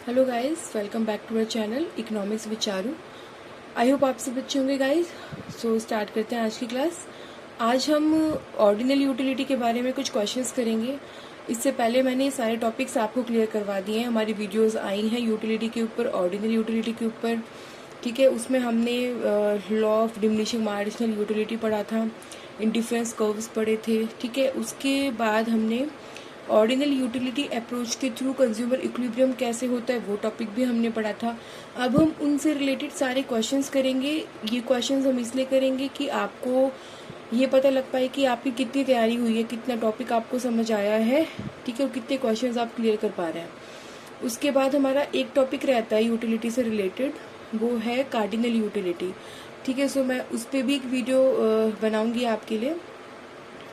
Hello guys, welcome back to our channel economics with Charu. I hope आप सब अच्छे होंगे गाइस। सो स्टार्ट करते हैं आज की क्लास। आज हम ऑर्डिनल यूटिलिटी के बारे में कुछ क्वेश्चंस करेंगे। इससे पहले मैंने सारे टॉपिक्स आपको क्लियर करवा दिए हैं। हमारी वीडियोस आई हैं यूटिलिटी के ऊपर, ऑर्डिनल यूटिलिटी के ऊपर, ठीक है। उसमें हमने law of diminishing marginal utility पढ़ा था, इंडिफरेंस कर्व्स पढ़े थे, ठीक है। उसके बाद हमने ऑर्डिनल यूटिलिटी अप्रोच के थ्रू कंज्यूमर इक्विलिब्रियम कैसे होता है वो टॉपिक भी हमने पढ़ा था। अब हम उनसे रिलेटेड सारे क्वेश्चंस करेंगे। ये क्वेश्चंस हम इसलिए करेंगे कि आपको ये पता लग पाए कि आपकी कितनी तैयारी हुई है, कितना टॉपिक आपको समझ आया है, ठीक है, और कितने क्वेश्चंस आप क्लियर कर पा रहे हैं। उसके बाद हमारा एक टॉपिक रहता है यूटिलिटी से रिलेटेड, वो है कार्डिनल यूटिलिटी, ठीक है। सो मैं उस पर भी एक वीडियो बनाऊंगी आपके लिए,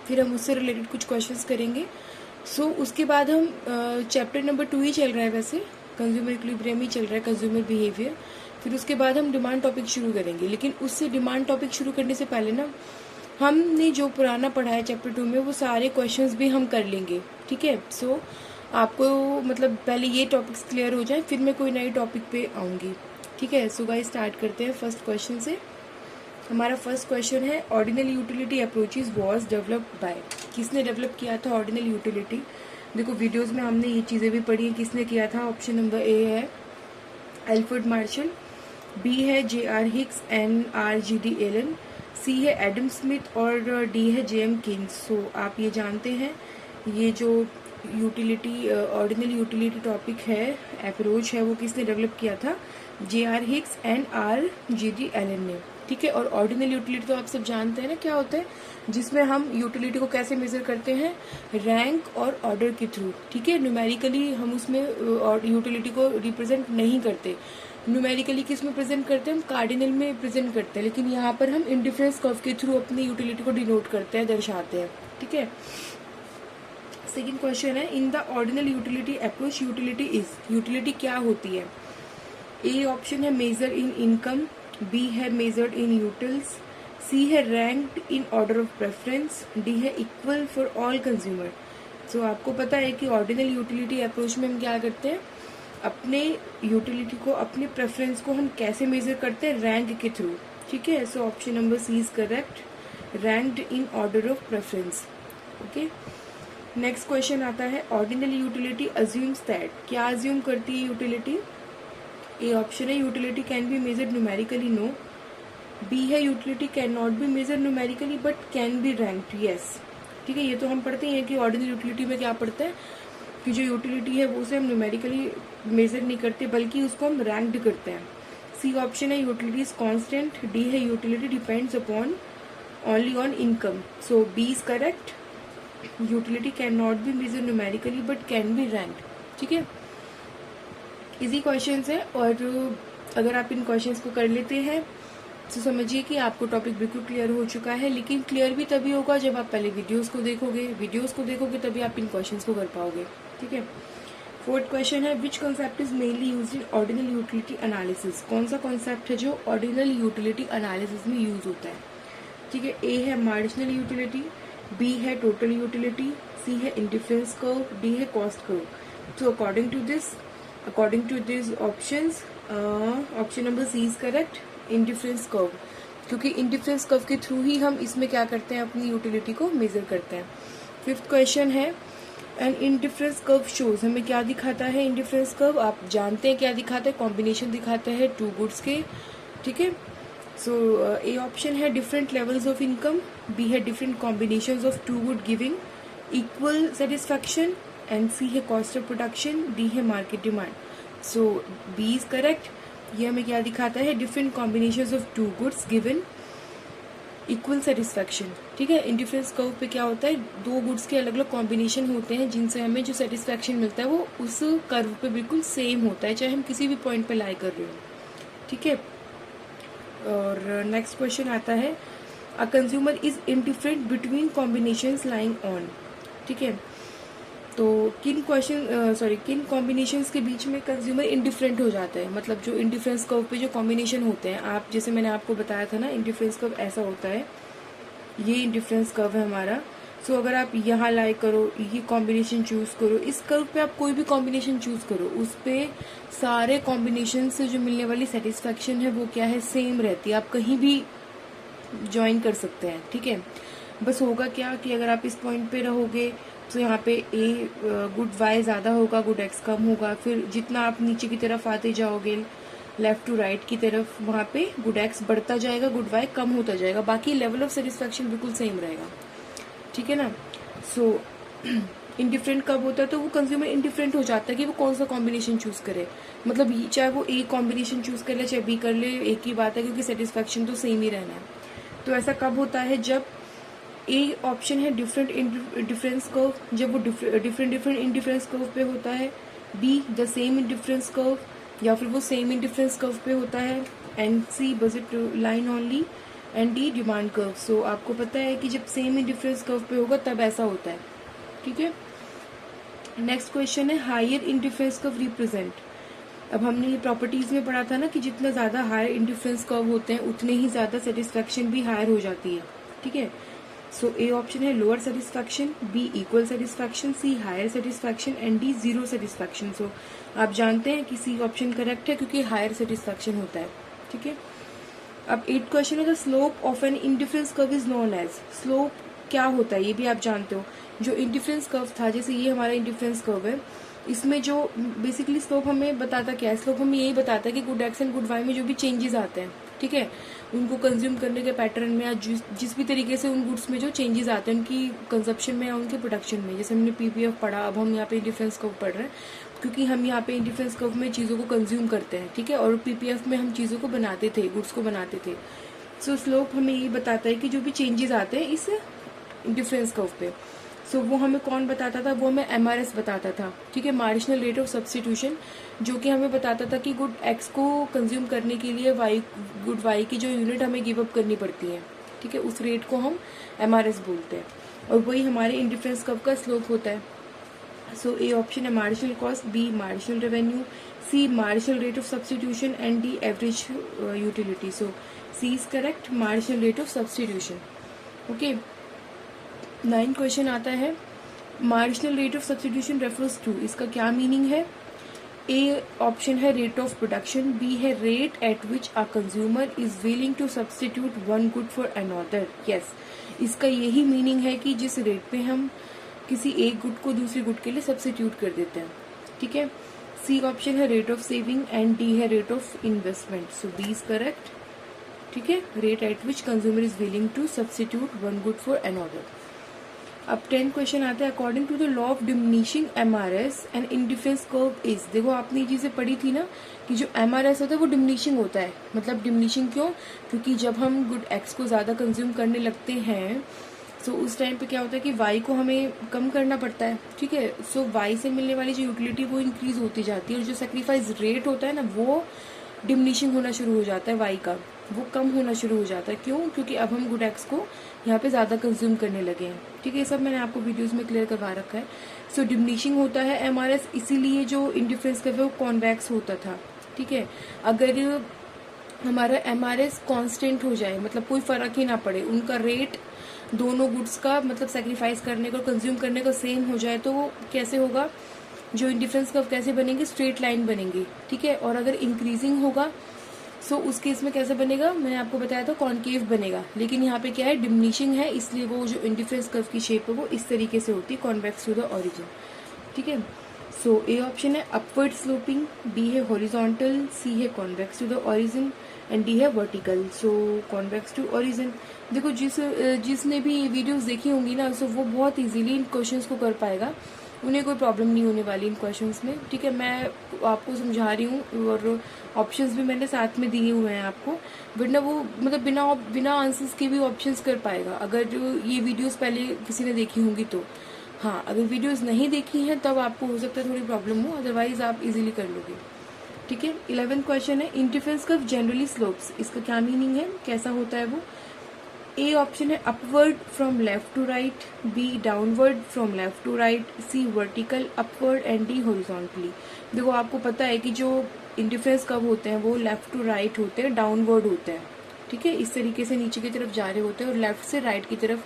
फिर हम उससे रिलेटेड कुछ क्वेश्चंस करेंगे। उसके बाद हम चैप्टर नंबर 2 ही चल रहा है, वैसे कंज्यूमर इक्विलिब्रियम ही चल रहा है, कंज्यूमर बिहेवियर। फिर उसके बाद हम डिमांड टॉपिक शुरू करेंगे। लेकिन उससे डिमांड टॉपिक शुरू करने से पहले ना, हमने जो पुराना पढ़ा है चैप्टर 2 में वो सारे क्वेश्चंस भी हम कर लेंगे, ठीक है। आपको मतलब पहले ये टॉपिक्स क्लियर हो जाए, फिर मैं कोई नई टॉपिक पे आऊँगी, ठीक है। गाइस स्टार्ट करते हैं फर्स्ट क्वेश्चन से। हमारा फर्स्ट क्वेश्चन है ordinal utility approaches was developed by. किसने डेवलप किया था ऑर्डिनल यूटिलिटी? देखो वीडियोस में हमने ये चीज़ें भी पढ़ी हैं। किसने किया था? ऑप्शन नंबर ए है एल्फ्रेड मार्शल, बी है J R. Hicks and R.G.D. Allen, C है एडम स्मिथ और डी है J.M. किन्स। आप ये जानते हैं ये जो यूटिलिटी ऑर्डिनल यूटिलिटी टॉपिक है, अप्रोच है, वो किसने डेवलप किया था? J.R. Hicks and R.G.D. Elon ने, ठीक है। और ऑर्डिनल यूटिलिटी तो आप सब जानते हैं ना क्या होता है, जिसमें हम यूटिलिटी को कैसे मेजर करते हैं? रैंक और ऑर्डर के थ्रू, ठीक है। न्यूमेरिकली हम उसमें यूटिलिटी को रिप्रेजेंट नहीं करते। न्यूमेरिकली किस में प्रेजेंट करते हैं? हम कार्डिनल में प्रेजेंट करते हैं। लेकिन यहाँ पर हम इंडिफरेंस कर्व के थ्रू अपनी यूटिलिटी को डिनोट करते हैं, दर्शाते हैं, ठीक है। सेकेंड क्वेश्चन है in the ordinal utility approach utility is. Utility क्या होती है? ए ऑप्शन है मेजर इन इनकम, बी है मेजर्ड इन यूटिल्स, सी है ranked in order of preference, D है इक्वल फॉर ऑल कंज्यूमर। आपको पता है कि ऑर्डिनल यूटिलिटी अप्रोच में हम क्या करते हैं? अपने यूटिलिटी को, अपने प्रेफरेंस को हम कैसे मेजर करते हैं? रैंक के थ्रू, ठीक है। Option number C is correct, ranked in order of preference, okay. Next question आता है ऑर्डिनल यूटिलिटी अज्यूम्स दैट। क्या अज्यूम करती है यूटिलिटी? ए ऑप्शन है utility can be measured numerically, no. B है utility can not be measured numerically but can be ranked, yes, ठीक है। ये तो हम पढ़ते हैं कि ऑर्डिनल यूटिलिटी में क्या पढ़ते हैं कि जो यूटिलिटी है वो उसे हम न्यूमेरिकली मेजर नहीं करते, बल्कि उसको हम रैंक्ड करते हैं। सी ऑप्शन है यूटिलिटी इज कॉन्स्टेंट, डी है utility depends upon only on income. B is correct, utility can not be measure numerically but can be ranked, ठीक है। इजी क्वेश्चंस है, और अगर आप इन क्वेश्चंस को कर लेते हैं तो समझिए कि आपको टॉपिक बिल्कुल क्लियर हो चुका है। लेकिन क्लियर भी तभी होगा जब आप पहले वीडियोस को देखोगे तभी आप इन क्वेश्चंस को कर पाओगे, ठीक है। फोर्थ क्वेश्चन है which concept is mainly used in ordinal utility analysis. कौन सा कॉन्सेप्ट है जो ऑर्डिनल यूटिलिटी एनालिसिस में यूज होता है? ठीक है। ए है मार्जिनल यूटिलिटी, बी है टोटल यूटिलिटी, सी है इंडिफरेंस कर्व, डी है cost curve. According to this options, option number C is correct, indifference curve, क्योंकि इंडिफरेंस कर्व के थ्रू ही हम इसमें क्या करते हैं? अपनी यूटिलिटी को मेजर करते हैं। फिफ्थ क्वेश्चन है एन इंडिफरेंस कर्व शोज। हमें क्या दिखाता है इंडिफरेंस कर्व? आप जानते हैं क्या दिखाता है? कॉम्बिनेशन दिखाता है टू गुड्स के, ठीक है। ए ऑप्शन है different levels of income, B है different combinations of two good giving equal satisfaction, and C है कॉस्ट ऑफ प्रोडक्शन, डी है market demand. B is correct. ये हमें क्या दिखाता है? Different combinations of two goods given equal satisfaction, ठीक है। इंडिफरेंस कर्व पे क्या होता है? दो गुड्स के अलग अलग कॉम्बिनेशन होते हैं जिनसे हमें जो सेटिस्फैक्शन मिलता है वो उस कर्व पे बिल्कुल सेम होता है, चाहे हम किसी भी पॉइंट पे लाई कर रहे हो, ठीक है। और नेक्स्ट क्वेश्चन आता है अ consumer is indifferent between combinations lying on, ठीक है। किन कॉम्बिनेशंस के बीच में कंज्यूमर इंडिफरेंट हो जाता है? मतलब जो इंडिफरेंस कर्व पे जो कॉम्बिनेशन होते हैं, आप जैसे मैंने आपको बताया था ना, इंडिफरेंस कर्व ऐसा होता है, ये इंडिफरेंस कर्व है हमारा। सो अगर आप यहाँ लाई करो, ये कॉम्बिनेशन चूज़ करो, इस कर्व पे आप कोई भी कॉम्बिनेशन चूज़ करो, उस पे सारे कॉम्बिनेशन से जो मिलने वाली सेटिस्फैक्शन है वो क्या है, सेम रहती है। आप कहीं भी ज्वाइन कर सकते हैं, ठीक है। बस होगा क्या कि अगर आप इस पॉइंट पे रहोगे तो यहाँ पे ए गुड वाई ज़्यादा होगा, गुड एक्स कम होगा। फिर जितना आप नीचे की तरफ आते जाओगे लेफ्ट टू राइट की तरफ, वहाँ पे गुड एक्स बढ़ता जाएगा, गुड वाई कम होता जाएगा। बाकी लेवल ऑफ सेटिस्फैक्शन बिल्कुल सेम रहेगा, ठीक है ना। सो इंडिफरेंट कब होता है, तो वो कंज्यूमर इंडिफरेंट हो जाता है कि वो कौन सा कॉम्बिनेशन चूज करे। मतलब चाहे वो ए कॉम्बिनेशन चूज कर ले चाहे बी कर ले, एक ही बात है, क्योंकि सेटिस्फैक्शन तो सेम ही रहना है। तो ऐसा कब होता है, जब ए ऑप्शन है डिफरेंट डिफरेंस कर्व, जब वो डिफरेंट इंडिफरेंस कर्व पे होता है। B the same indifference curve, या फिर वो सेम इंडिफरेंस कर्व पे होता है। And C budget line only. And D demand curve. So आपको पता है कि जब सेम इंडिफरेंस कर्व पे होगा तब ऐसा होता है, ठीक है। नेक्स्ट क्वेश्चन है हायर इंडिफरेंस कर्व रिप्रेजेंट। अब हमने ये प्रॉपर्टीज में पढ़ा था ना कि जितना ज्यादा हायर इंडिफरेंस कर्व होते हैं उतने ही ज्यादा सेटिस्फैक्शन भी हायर हो जाती है, ठीक है। सो ए ऑप्शन है lower satisfaction, B equal satisfaction, C higher satisfaction and D zero satisfaction. So आप जानते हैं कि सी ऑप्शन करेक्ट है क्योंकि हायर सेटिस्फैक्शन होता है, ठीक है। अब 8 क्वेश्चन है the slope of an indifference curve is known as. Slope क्या होता है ये भी आप जानते हो। जो इंडिफरेंस कर्व था, जैसे ये हमारा इंडिफरेंस कर्व है, इसमें जो बेसिकली स्लोप हमें बताता क्या है, स्लोप हमें यही बताता है कि good X and good Y में जो भी चेंजेस आते हैं, ठीक है, उनको कंज्यूम करने के पैटर्न में या जिस भी तरीके से उन गुड्स में जो चेंजेस आते हैं उनकी कंजप्शन में या उनके प्रोडक्शन में। जैसे हमने पीपीएफ पढ़ा, अब हम यहाँ पे इंडिफरेंस कर्व पढ़ रहे हैं क्योंकि हम यहाँ पे इंडिफरेंस कर्व में चीज़ों को कंज्यूम करते हैं, ठीक है, और पीपीएफ में हम चीज़ों को बनाते थे, गुड्स को बनाते थे। सो स्लोप हमें ये बताता है कि जो भी चेंजेस आते हैं इस डिफरेंस कर्व पे, सो वो हमें कौन बताता था, वो हमें एमआरएस बताता था, ठीक है, मार्जिनल रेट ऑफ सब्स्टिट्यूशन, जो कि हमें बताता था कि गुड एक्स को कंज्यूम करने के लिए गुड वाई की जो यूनिट हमें गिव अप करनी पड़ती है, ठीक है, उस रेट को हम एमआरएस बोलते हैं, और वही हमारे इंडिफरेंस कर्व का स्लोप होता है। सो ए ऑप्शन है marginal cost, B marginal revenue, C marginal rate of substitution and D average utility. So C is correct, marginal rate of substitution, okay. 9 question आता है marginal rate of substitution refers to, इसका क्या meaning है। A option है rate of production, B है rate at which a consumer is willing to substitute one good for another. Yes, इसका यही meaning है कि जिस रेट पे हम किसी एक गुड को दूसरे गुड के लिए सब्स्टिट्यूट कर देते हैं, ठीक है। सी ऑप्शन है rate of saving and D है rate of investment. So B is correct, ठीक है, rate at which consumer is willing to substitute one good for another. अब 10 क्वेश्चन आता है according to the law of diminishing MRS and indifference curve is. देखो आपने ये चीजें पढ़ी थी ना कि जो एमआरएस होता है वो डिमिनिशिंग होता है। मतलब डिमिनिशिंग क्यों, क्योंकि जब हम गुड एक्स को ज्यादा कंज्यूम करने लगते हैं सो उस टाइम पे क्या होता है कि वाई को हमें कम करना पड़ता है, ठीक है। सो वाई से मिलने वाली जो यूटिलिटी वो इंक्रीज होती जाती है, और जो सेक्रीफाइस रेट होता है ना वो डिमिनिशिंग होना शुरू हो जाता है, वाई का वो कम होना शुरू हो जाता है। क्यों, क्योंकि अब हम गुड एक्स को यहाँ पे ज़्यादा कंज्यूम करने लगे हैं, ठीक है। ये सब मैंने आपको वीडियोस में क्लियर करवा रखा है। सो डिमिनिशिंग होता है एमआरएस, इसीलिए जो इंडिफरेंस कर्व है वो कॉन्वेक्स होता था, ठीक है। अगर हमारा एमआरएस कांस्टेंट हो जाए, मतलब कोई फर्क ही ना पड़े, उनका रेट दोनों गुड्स का मतलब सेक्रीफाइस करने का और कंज्यूम करने का सेम हो जाए, तो वो कैसे होगा, जो इंडिफरेंस कर्व कैसे बनेंगे, स्ट्रेट लाइन बनेंगे, ठीक है। और अगर इंक्रीजिंग होगा सो उस केस में कैसे बनेगा, मैंने आपको बताया था कॉनकेव बनेगा। लेकिन यहाँ पे क्या है, डिमिनिशिंग है, इसलिए वो जो इंडिफरेंस कर्व की शेप है वो इस तरीके से होती है, कॉन्वेक्स टू द ओरिजिन, ठीक है। सो ए ऑप्शन है अपवर्ड स्लोपिंग, बी है हॉरिजॉन्टल, सी है convex to the origin and D है vertical. So convex to origin, देखो जिसने भी वीडियोस देखी होंगी ना, सो वो बहुत इजीली इन क्वेश्चंस को कर पाएगा, उन्हें कोई प्रॉब्लम नहीं होने वाली इन क्वेश्चंस में, ठीक है। मैं आपको समझा रही हूँ और ऑप्शंस भी मैंने साथ में दिए हुए हैं आपको, वरना वो मतलब बिना आंसर्स के भी ऑप्शंस कर पाएगा अगर ये वीडियोस पहले किसी ने देखी होंगी तो। हाँ, अगर वीडियोस नहीं देखी हैं तब आपको हो सकता है थोड़ी प्रॉब्लम हो, अदरवाइज आप इजीली कर लोगे, ठीक है। 11 क्वेश्चन है इंडिफरेंस कर्व जनरली स्लोप्स, इसका क्या मीनिंग है, कैसा होता है वो। ए ऑप्शन है upward from left to right, B downward from left to right, C vertical upward and D horizontally. देखो आपको पता है कि जो इंडिफरेंस कर्व होते हैं वो लेफ्ट टू राइट होते हैं, डाउनवर्ड होते हैं, ठीक है, इस तरीके से नीचे की तरफ जा रहे होते हैं, और लेफ्ट से राइट की तरफ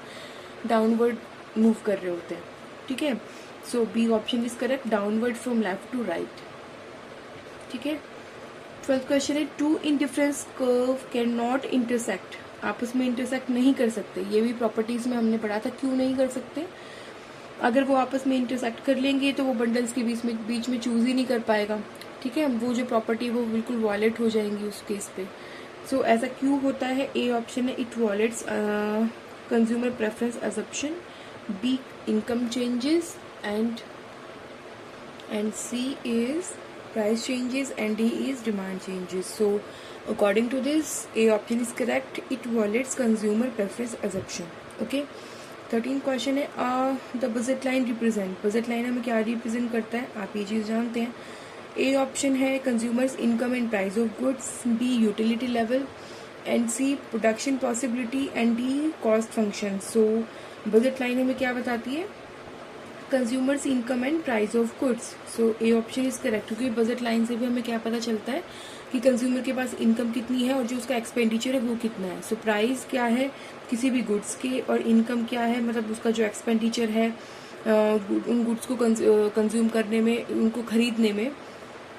डाउनवर्ड मूव कर रहे होते हैं, ठीक है। So B option is correct, downward from left to right, ठीक है। 12th क्वेश्चन है, two indifference curve can not intersect, आपस में इंटरसेक्ट नहीं कर सकते। ये भी प्रॉपर्टीज में हमने पढ़ा था क्यों नहीं कर सकते। अगर वो आपस में इंटरसेक्ट कर लेंगे तो वो बंडल्स के बीच में चूज ही नहीं कर पाएगा, ठीक है। वो जो प्रॉपर्टी वो बिल्कुल वॉलेट हो जाएंगी उस केस पे। सो ऐसा क्यों होता है, ए ऑप्शन है it violates consumer preference assumption, B income changes and C is price changes and D is demand changes. So according to this, A option is correct, it violates consumer preference assumption. Okay. 13 question है, the budget line represent, budget line हमें क्या represent करता है, आप ये चीज़ जानते हैं। ए ऑप्शन है consumers income and price of goods, B utility level and C production possibility and D cost function. So budget line हमें क्या बताती है, consumers income and price of goods. So A option is correct, क्योंकि budget line से भी हमें क्या पता चलता है कि कंज्यूमर के पास इनकम कितनी है और जो उसका एक्सपेंडिचर है वो कितना है। सो प्राइस क्या है किसी भी गुड्स के, और इनकम क्या है मतलब उसका जो एक्सपेंडिचर है उन गुड्स को कंज्यूम करने में, उनको खरीदने में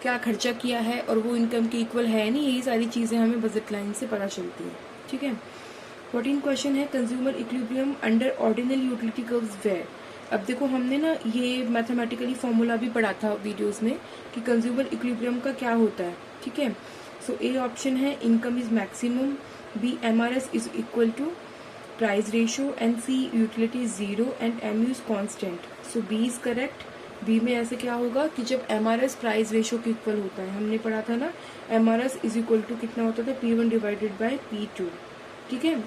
क्या खर्चा किया है और वो इनकम के इक्वल है नहीं, यही सारी चीज़ें हमें बजट लाइन से पता चलती है, ठीक है। 14 क्वेश्चन है, consumer equilibrium under ordinal utility curves where. अब देखो हमने ना ये मैथमेटिकली फॉर्मूला भी पढ़ा था वीडियोस में कि कंज्यूमर इक्विलिब्रियम का क्या होता है, ठीक है। सो ए ऑप्शन है income is maximum, B MRS is equal to price ratio and C utility is zero and M U is constant. So B is correct, B में ऐसे क्या होगा कि जब एमआरएस प्राइस रेशियो के equal होता है, हमने पढ़ा था ना एमआरएस इज इक्वल टू कितना होता था, P1 डिवाइडेड बाय P2, ठीक है।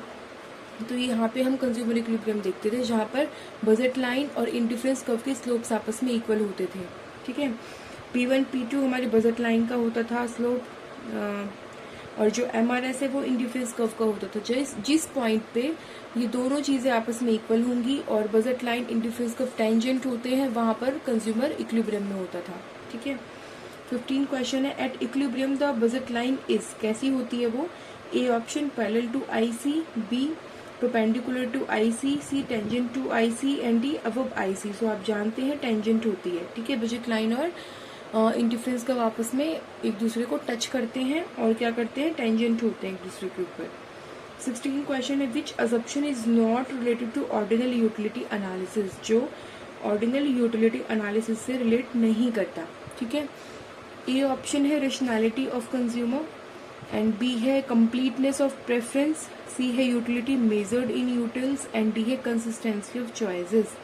तो यहाँ पे हम कंज्यूमर इक्विलिब्रियम देखते थे जहाँ पर बजट लाइन और इंडिफरेंस कर्व के स्लोप्स आपस में इक्वल होते थे, ठीक है। P1 P2 हमारे बजट लाइन का होता था स्लोप, और जो एमआरएस है वो इंडिफरेंस कर्व का होता था। जिस पॉइंट पे ये दोनों चीज़ें आपस में इक्वल होंगी और budget line indifference curve tangent होते हैं, वहाँ पर कंज्यूमर इक्विलिब्रियम में होता था, ठीक है। 15 क्वेश्चन है, at equilibrium the budget line is, कैसी होती है वो, A option parallel to IC, B perpendicular to IC, C tangent to IC and D above IC। सो आप जानते हैं टेंजेंट होती है, ठीक है। बजट लाइन और इंडिफरेंस का आपस में एक दूसरे को टच करते हैं और क्या करते हैं, टेंजेंट होते हैं एक दूसरे के ऊपर। 16 क्वेश्चन है, which assumption is not related to ordinal utility analysis, जो ऑर्डिनल यूटिलिटी एनालिसिस से रिलेट नहीं करता, ठीक है। ए ऑप्शन है rationality of consumer and B है कंप्लीटनेस ऑफ प्रेफरेंस, सी है utility measured in utils and D है कंसिस्टेंसी ऑफ चॉइसेस।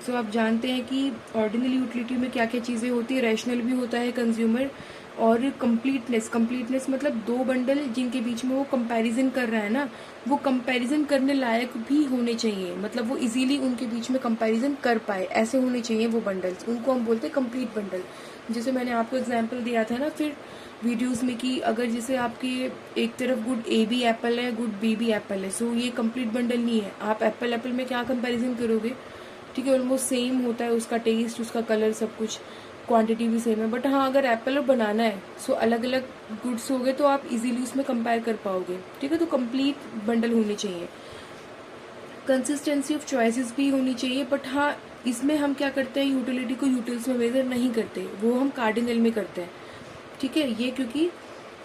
सो आप जानते हैं कि ऑर्डिनल यूटिलिटी में क्या क्या चीज़ें होती है, रैशनल भी होता है कंज्यूमर, और कंप्लीटनेस मतलब दो बंडल जिनके बीच में वो कंपैरिजन कर रहा है ना, वो कंपैरिजन करने लायक भी होने चाहिए, मतलब वो इजीली उनके बीच में कंपैरिजन कर पाए, ऐसे होने चाहिए वो बंडल्स, उनको हम बोलते हैं कंप्लीट बंडल। जैसे मैंने आपको एग्जांपल दिया था ना फिर वीडियोस में कि अगर जैसे आपके एक तरफ गुड A भी एप्पल है, गुड B भी एप्पल है, सो ये कंप्लीट बंडल नहीं है। आप एप्पल में क्या कंपैरिजन करोगे, ठीक है, ऑलमोस्ट सेम होता है उसका टेस्ट, उसका कलर, सब कुछ, क्वांटिटी भी सेम है। बट हाँ अगर एप्पल और बनाना है, सो अलग अलग गुड्स हो गए तो आप इजीली उसमें कंपेयर कर पाओगे, ठीक है। तो कंप्लीट बंडल होनी चाहिए, कंसिस्टेंसी ऑफ चॉइसेस भी होनी चाहिए। बट हाँ इसमें हम क्या करते हैं, यूटिलिटी को यूटिल्स में मेजर नहीं करते, वो हम कार्डिनल में करते हैं, ठीक है। ये क्योंकि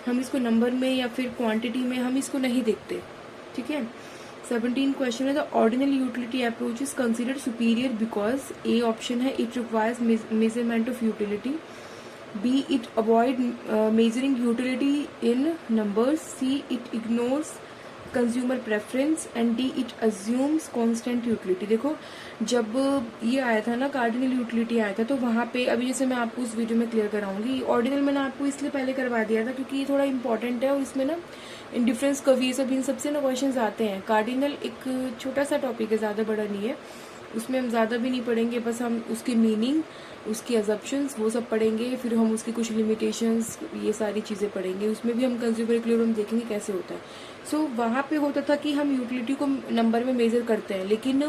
हम इसको नंबर में या फिर क्वांटिटी में हम इसको नहीं देखते, ठीक है। 17 क्वेश्चन है, the ordinal utility approach is considered superior because, A option है it requires measurement of utility, B it avoid measuring utility in numbers, C it ignores consumer preference and D it assumes constant utility. देखो जब ये आया था ना cardinal utility आया था, तो वहाँ पे अभी जैसे मैं आपको उस वीडियो में क्लियर कराऊंगी, ऑर्डिनल मैंने आपको इसलिए पहले करवा दिया था क्योंकि ये थोड़ा इंपॉर्टेंट है और इसमें ना इंडिफरेंस कर्व ये सब इन सबसे ना क्वेश्चन आते हैं। कार्डिनल एक छोटा सा टॉपिक है, ज़्यादा बड़ा नहीं है, उसमें हम ज़्यादा भी नहीं पढ़ेंगे, बस हम उसकी मीनिंग, उसकी अजम्पशंस वो सब पढ़ेंगे, फिर हम उसकी कुछ लिमिटेशंस, ये सारी चीज़ें पढ़ेंगे। उसमें भी हम कंज्यूमर इक्विलिब्रियम देखेंगे कैसे होता है। सो वहाँ पे होता था कि हम यूटिलिटी को नंबर में मेजर करते हैं, लेकिन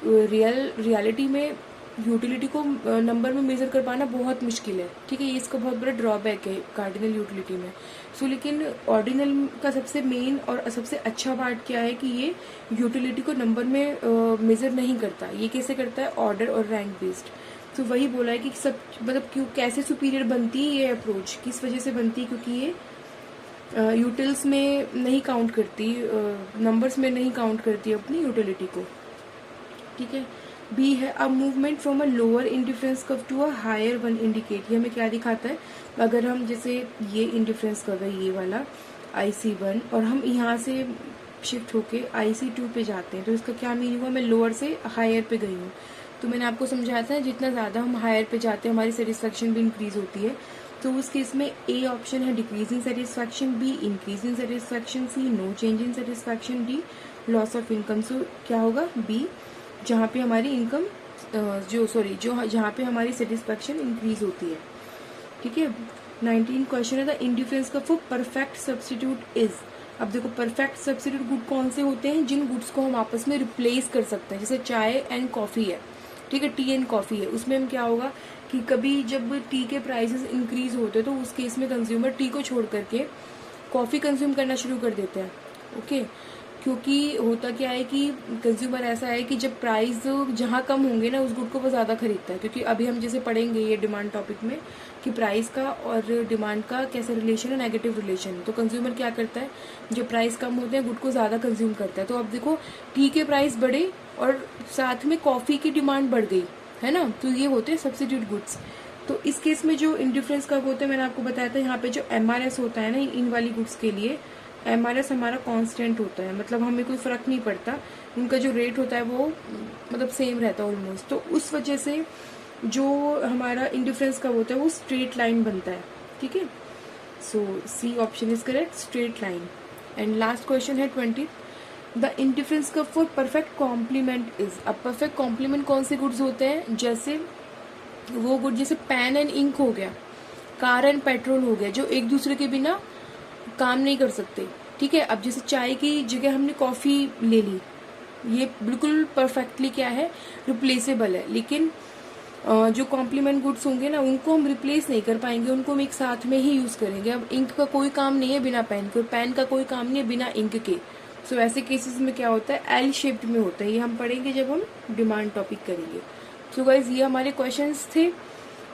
रियलिटी में यूटिलिटी को नंबर में मेजर कर पाना बहुत मुश्किल है, ठीक है। ये इसका बहुत बड़ा ड्रॉबैक है कार्डिनल यूटिलिटी में। लेकिन ऑर्डिनल का सबसे मेन और सबसे अच्छा पार्ट क्या है कि ये यूटिलिटी को नंबर में मेजर नहीं करता। ये कैसे करता है, ऑर्डर और रैंक बेस्ड। तो वही बोला है कि सब मतलब क्यों कैसे सुपीरियर बनती है ये अप्रोच, किस वजह से बनती है, क्योंकि ये यूटिल्स में नहीं काउंट करती, नंबर्स में नहीं काउंट करती अपनी यूटिलिटी को, ठीक है। बी है a movement from a lower indifference curve to a higher one indicate. ये हमें क्या दिखाता है, अगर हम जैसे ये इंडिफरेंस कर्व है ये वाला IC1 और हम यहाँ से शिफ्ट होके IC2 पे जाते हैं, तो इसका क्या मीनिंग हुआ, मैं लोअर से हायर पे गई हूँ। तो मैंने आपको समझाया था जितना ज़्यादा हम हायर पे जाते हैं हमारी सेटिस्फैक्शन भी इंक्रीज होती है। तो उस केस में ए ऑप्शन है decreasing satisfaction, B increasing satisfaction, C no change in satisfaction, D loss of income. So क्या होगा, बी, जहाँ पे हमारी इनकम जहाँ पे हमारी सेटिस्फैक्शन इंक्रीज होती है, ठीक है। 19 क्वेश्चन है the indifference curve for perfect substitute is. अब देखो परफेक्ट सब्स्टिट्यूट गुड कौन से होते हैं, जिन गुड्स को हम आपस में रिप्लेस कर सकते हैं, जैसे चाय एंड कॉफी है, ठीक है, टी एंड कॉफी है। उसमें हम क्या होगा कि कभी जब टी के प्राइसेस इंक्रीज होते हैं तो उस केस में कंज्यूमर टी को छोड़ करके कॉफी कंज्यूम करना शुरू कर देते हैं, ओके। क्योंकि होता क्या है कि कंज्यूमर ऐसा है कि जब प्राइस जहाँ कम होंगे ना उस गुड को वो ज़्यादा खरीदता है। क्योंकि अभी हम जैसे पढ़ेंगे ये डिमांड टॉपिक में कि प्राइस का और डिमांड का कैसे रिलेशन है, नेगेटिव रिलेशन। तो कंज्यूमर क्या करता है, जब प्राइस कम होते हैं गुड को ज़्यादा कंज्यूम करता है। तो अब देखो टी के प्राइस बढ़े और साथ में कॉफ़ी की डिमांड बढ़ गई, है ना, तो ये होते हैं सब्सिट्यूट गुड्स। तो इस केस में जो इंडिफरेंस कब होता है मैंने आपको बताया था, यहाँ पे जो MRS होता है ना इन वाली गुड्स के लिए, MRS हमारा कांस्टेंट होता है, मतलब हमें कोई फर्क नहीं पड़ता, उनका जो रेट होता है वो मतलब सेम रहता है ऑलमोस्ट। तो उस वजह से जो हमारा इंडिफरेंस कब होता है वो स्ट्रेट लाइन बनता है, ठीक है। So C option is correct, straight line. And last question है 20, the indifference curve for perfect complement is. अब परफेक्ट कॉम्प्लीमेंट कौन से गुड्स होते हैं, जैसे वो गुड जैसे पेन एंड इंक हो गया, कार एंड पेट्रोल हो गया, जो एक दूसरे के बिना काम नहीं कर सकते, ठीक है। अब जैसे चाय की जगह हमने कॉफ़ी ले ली, ये बिल्कुल परफेक्टली क्या है, रिप्लेसेबल है। लेकिन जो कॉम्प्लीमेंट गुड्स होंगे ना उनको हम रिप्लेस नहीं कर पाएंगे, उनको हम एक साथ में ही यूज़ करेंगे। अब इंक का कोई काम नहीं है बिना पेन के, पेन का कोई काम नहीं है बिना इंक के। सो ऐसे केसेस में क्या होता है, एल शेप्ड में होता है। ये हम पढ़ेंगे जब हम डिमांड टॉपिक करेंगे। सो गाइज ये हमारे क्वेश्चंस थे,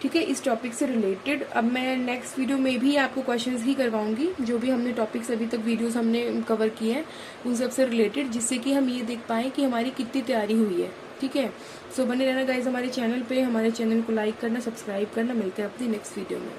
ठीक है, इस टॉपिक से रिलेटेड। अब मैं नेक्स्ट वीडियो में भी आपको क्वेश्चंस ही करवाऊंगी, जो भी हमने टॉपिक्स अभी तक वीडियोस हमने कवर किए हैं उन सब से रिलेटेड, जिससे कि हम ये देख पाएँ कि हमारी कितनी तैयारी हुई है, ठीक है। सो बने रहना गाइज हमारे चैनल पे, हमारे चैनल को लाइक करना, सब्सक्राइब करना। मिलते हैं अपनी नेक्स्ट वीडियो में।